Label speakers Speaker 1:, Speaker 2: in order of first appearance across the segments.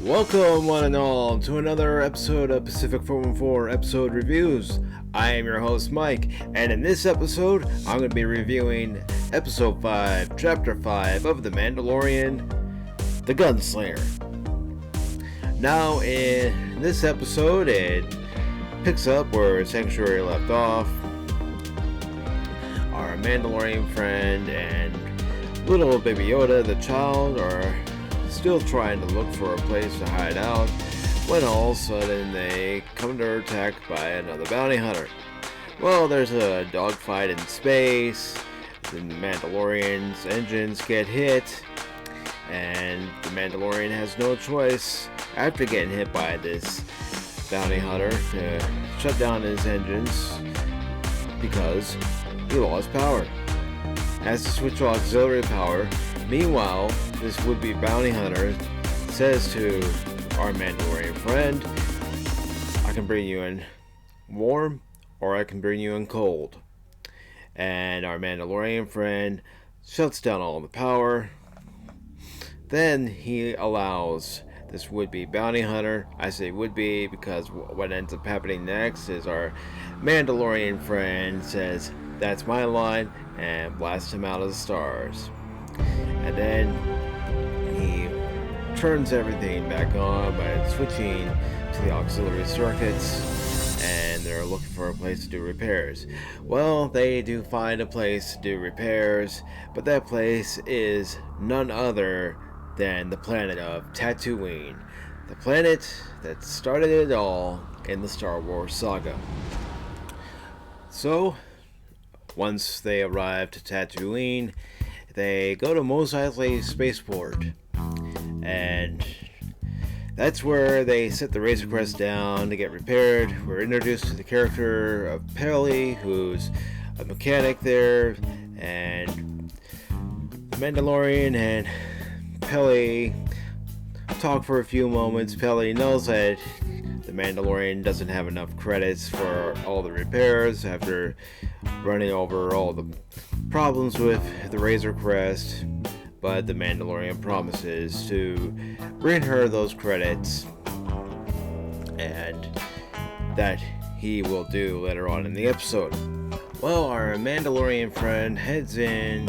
Speaker 1: Welcome, one and all, to another episode of PACIFIC414 Episode Reviews. I am your host, Mike, and in this episode, I'm going to be reviewing Episode 5, Chapter 5 of The Mandalorian, The Gunslinger. Now, in this episode, it picks up where Sanctuary left off. Our Mandalorian friend and little baby Yoda, the child, are still trying to look for a place to hide out when all of a sudden they come under attack by another bounty hunter. Well, there's a dogfight in space, the Mandalorian's engines get hit, and the Mandalorian has no choice after getting hit by this bounty hunter to shut down his engines because he lost power. Has to switch to auxiliary power. Meanwhile, this would-be bounty hunter says to our Mandalorian friend, I can bring you in warm or I can bring you in cold. And our Mandalorian friend shuts down all the power. Then he allows this would-be bounty hunter, I say would-be because what ends up happening next is our Mandalorian friend says, that's my line, and blasts him out of the stars. And then he turns everything back on by switching to the auxiliary circuits, and they're looking for a place to do repairs. Well, they do find a place to do repairs, but that place is none other than the planet of Tatooine, the planet that started it all in the Star Wars saga. So, once they arrive to Tatooine, they go to Mos Eisley Spaceport, and that's where they set the Razor Crest down to get repaired. We're introduced to the character of Peli, who's a mechanic there, and Mandalorian and Peli talk for a few moments. Peli knows that the Mandalorian doesn't have enough credits for all the repairs after running over all the problems with the Razor Crest, but the Mandalorian promises to bring her those credits, and that he will do later on in the episode. Well, our Mandalorian friend heads in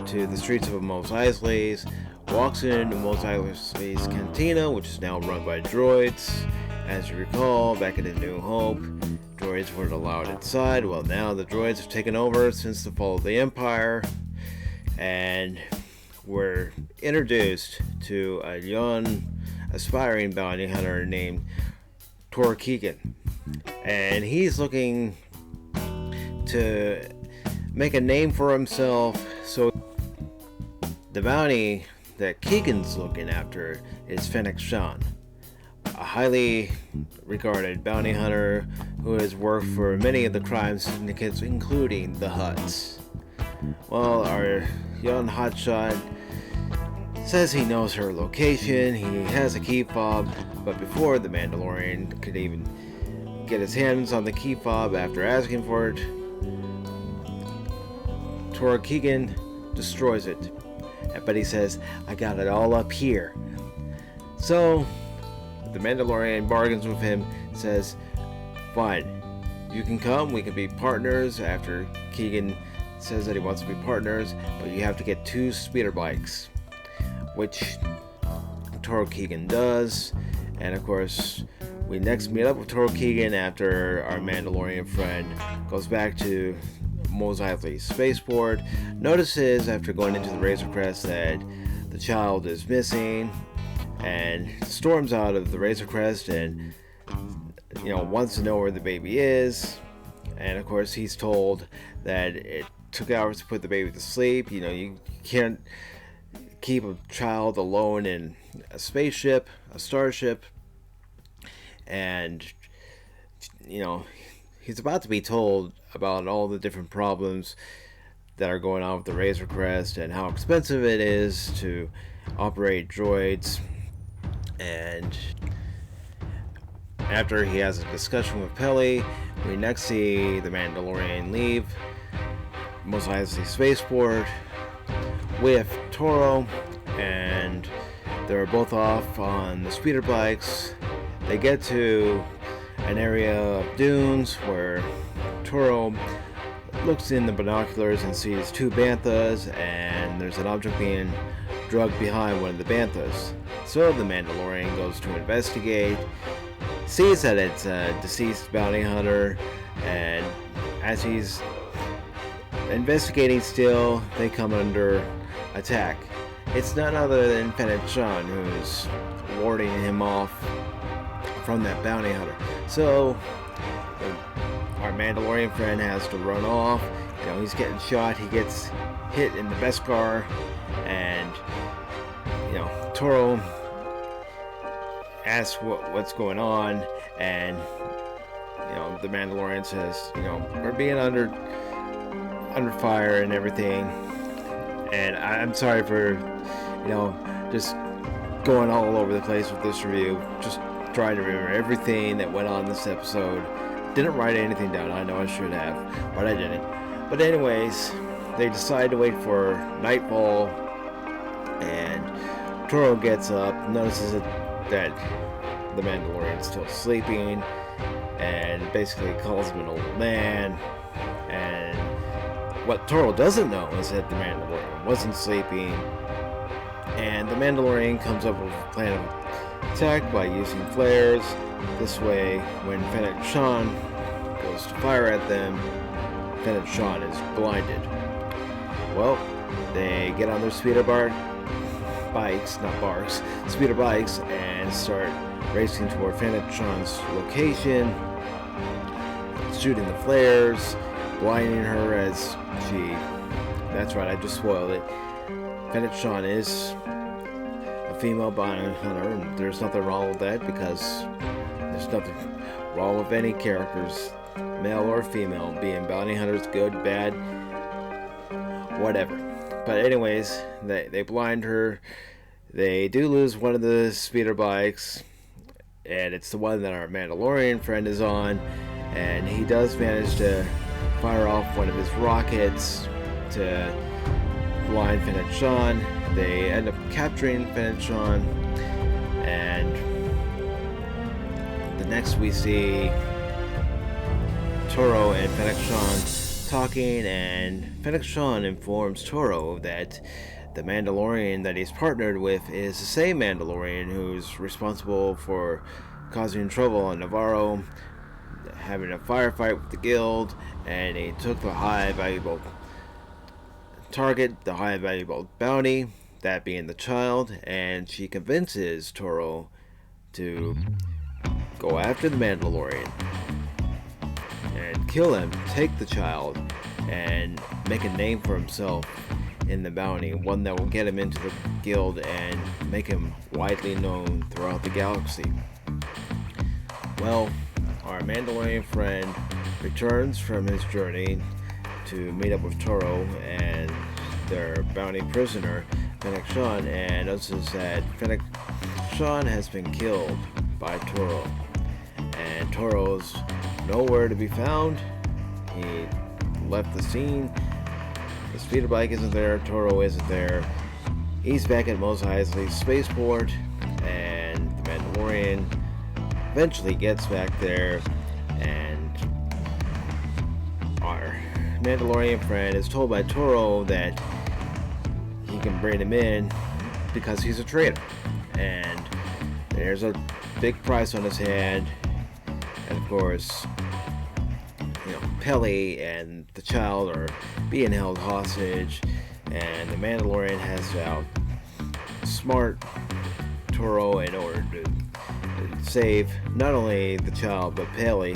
Speaker 1: to the streets of Mos Eisley's, walks into Mos Eisley's cantina, which is now run by droids. As you recall, back in A New Hope, droids weren't allowed inside. Well, now the droids have taken over since the fall of the Empire, and we're introduced to a young, aspiring bounty hunter named Tor Keegan, and he's looking to make a name for himself. So the bounty that Keegan's looking after is Fennec, a highly regarded bounty hunter who has worked for many of the crime syndicates, including the Hutts. Well, our young hotshot says he knows her location, he has a key fob, but before the Mandalorian could even get his hands on the key fob after asking for it, Toro Keegan destroys it. But he says, I got it all up here. So the Mandalorian bargains with him, says, fine, you can come, we can be partners. After Keegan says that he wants to be partners, but you have to get 2 speeder bikes, which Toro Keegan does. And of course, we next meet up with Toro Keegan after our Mandalorian friend goes back to Mos Eisley spaceport, notices after going into the Razor Crest that the child is missing, and storms out of the Razor Crest and wants to know where the baby is. And of course, he's told that it took hours to put the baby to sleep. You can't keep a child alone in a spaceship, a starship. And he's about to be told about all the different problems that are going on with the Razor Crest and how expensive it is to operate droids. And after he has a discussion with Peli, we next see the Mandalorian leave Mos Eisley spaceport with Toro, and they're both off on the speeder bikes. They get to an area of dunes where Toro looks in the binoculars and sees 2 banthas, and there's an object being drugged behind one of the banthas. So the Mandalorian goes to investigate, sees that it's a deceased bounty hunter, and as he's investigating still, they come under attack. It's none other than Fennec who's warding him off from that bounty hunter. So our Mandalorian friend has to run off. He's getting shot. He gets hit in the Beskar, and Toro asks what's going on, and the Mandalorian says, we're being under fire and everything. And I'm sorry for just going all over the place with this review. Just trying to remember everything that went on this episode. Didn't write anything down. I know I should have, but I didn't. But anyways, they decide to wait for nightfall, and Toro gets up, notices that the Mandalorian's still sleeping, and basically calls him an old man. And what Toro doesn't know is that the Mandalorian wasn't sleeping, and the Mandalorian comes up with a plan of attack by using flares. This way, when Fennec goes to fire at them, Fennec is blinded. Well, they get on their speeder bikes, and start racing toward Fennec's location, shooting the flares, blinding her as she... That's right, I just spoiled it. Fennec is a female bounty hunter, and there's nothing wrong with that, because there's nothing wrong with any characters, male or female, being bounty hunters, good, bad, whatever. But anyways, they blind her. They do lose one of the speeder bikes, and it's the one that our Mandalorian friend is on, and he does manage to fire off one of his rockets to blind Fennec. They end up capturing Fennec, and the next we see Toro and Fennec talking, and Fennec informs Toro that the Mandalorian that he's partnered with is the same Mandalorian who's responsible for causing trouble on Navarro, having a firefight with the guild, and he took the high valuable target, the high valuable bounty, that being the child, and she convinces Toro to go after the Mandalorian and kill him, take the child, and make a name for himself in the bounty, one that will get him into the guild and make him widely known throughout the galaxy. Well, our Mandalorian friend returns from his journey to meet up with Toro and their bounty prisoner, Fennec and notices that Fennec has been killed by Toro. And Toro's nowhere to be found. He left the scene. The speeder bike isn't there. Toro isn't there. He's back at Mos Eisley's spaceport, and the Mandalorian eventually gets back there, and our Mandalorian friend is told by Toro that he can bring him in because he's a traitor, and there's a big price on his head. And of course, Peli and the child are being held hostage, and the Mandalorian has to outsmart Toro in order to save not only the child but Peli,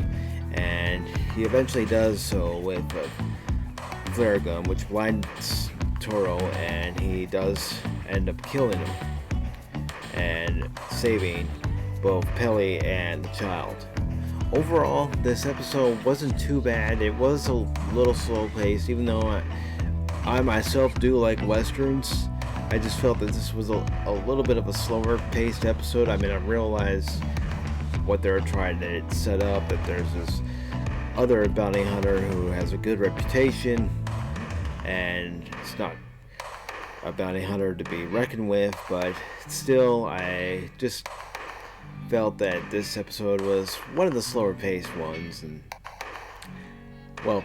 Speaker 1: and he eventually does so with a flare gun which blinds Toro, and he does end up killing him and saving both Peli and the child. Overall, this episode wasn't too bad. It was a little slow paced, even though I myself do like westerns. I just felt that this was a little bit of a slower paced episode. I mean, I realized what they're trying to set up, that there's this other bounty hunter who has a good reputation, and it's not a bounty hunter to be reckoned with, but still, I just felt that this episode was one of the slower paced ones, and well,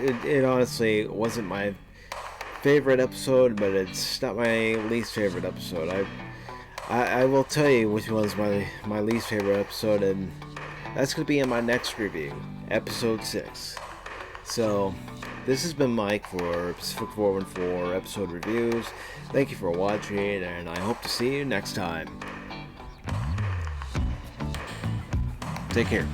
Speaker 1: it honestly wasn't my favorite episode, but it's not my least favorite episode. I will tell you which one's my least favorite episode, and that's going to be in my next review, episode 6. So this has been Mike for PACIFIC414 episode reviews. Thank you for watching, and I hope to see you next time. Take care.